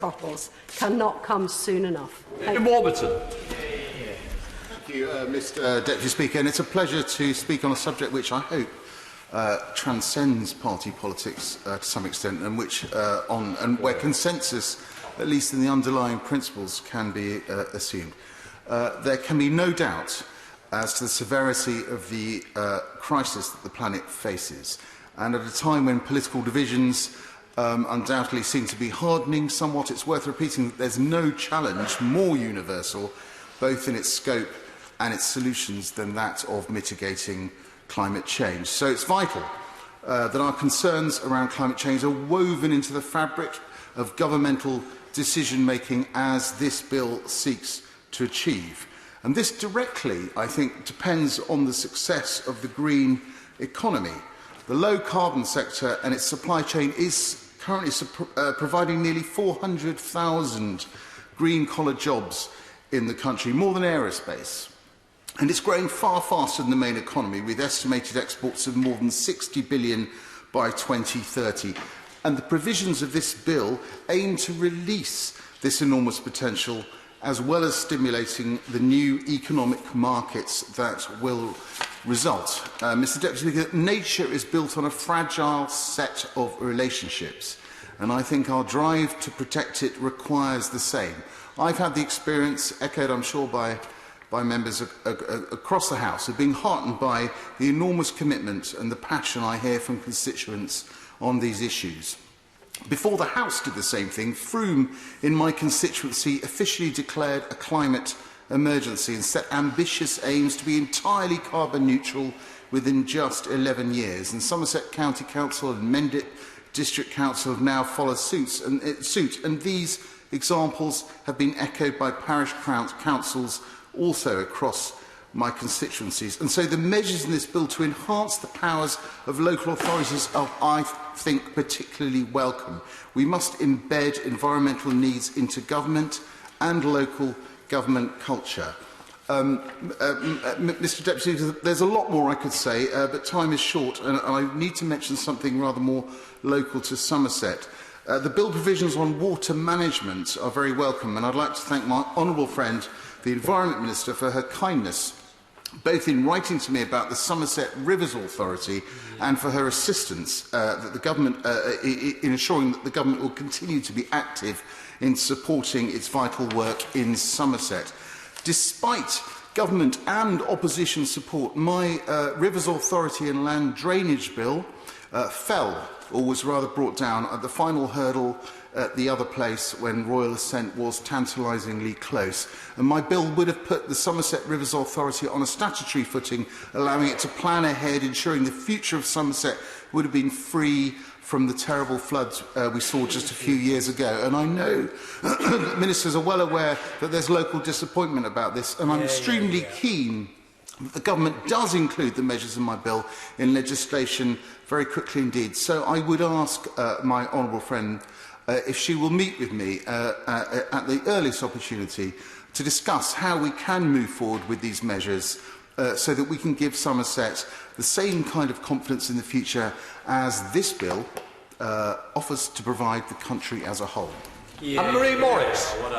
bottles cannot come soon enough. Warburton. Thank you, Mr. Deputy Speaker. And it's a pleasure to speak on a subject which I hope transcends party politics to some extent, and where consensus, at least in the underlying principles, can be assumed. There can be no doubt as to the severity of the crisis that the planet faces, and at a time when political divisions undoubtedly seem to be hardening somewhat, it's worth repeating that there's no challenge more universal, both in its scope and its solutions, than that of mitigating climate change. So it's vital that our concerns around climate change are woven into the fabric of governmental decision-making as this bill seeks to achieve. And this directly, I think, depends on the success of the green economy. The low-carbon sector and its supply chain is currently providing nearly 400,000 green-collar jobs in the country, more than aerospace. And it's growing far faster than the main economy, with estimated exports of more than 60 billion by 2030. And the provisions of this bill aim to release this enormous potential, as well as stimulating the new economic markets that will result. Mr. Deputy Speaker, nature is built on a fragile set of relationships, and I think our drive to protect it requires the same. I've had the experience, echoed I'm sure by members across the House, of being heartened by the enormous commitment and the passion I hear from constituents on these issues. Before the House did the same thing, Frome in my constituency officially declared a climate emergency and set ambitious aims to be entirely carbon neutral within just 11 years. And Somerset County Council and Mendip District Council have now followed suit, and these examples have been echoed by parish councils also across my constituencies. And so the measures in this bill to enhance the powers of local authorities are, I think, particularly welcome. We must embed environmental needs into government and local government culture. Mr. Deputy, there's a lot more I could say, but time is short, and I need to mention something rather more local to Somerset. The bill provisions on water management are very welcome, and I'd like to thank my honourable friend, the Environment Minister, for her kindness, both in writing to me about the Somerset Rivers Authority and for her assistance that the government, in ensuring that the government will continue to be active in supporting its vital work in Somerset. Despite government and opposition support, my Rivers Authority and Land Drainage Bill fell, or was rather brought down, at the final hurdle at the other place when royal assent was tantalisingly close. And my bill would have put the Somerset Rivers Authority on a statutory footing, allowing it to plan ahead, ensuring the future of Somerset would have been free from the terrible floods we saw just a few years ago. And I know that ministers are well aware that there's local disappointment about this, and I'm extremely keen that the government does include the measures in my bill in legislation very quickly indeed. So I would ask my honourable friend if she will meet with me at the earliest opportunity to discuss how we can move forward with these measures so that we can give Somerset the same kind of confidence in the future as this bill offers to provide the country as a whole. Anne-Marie Morris.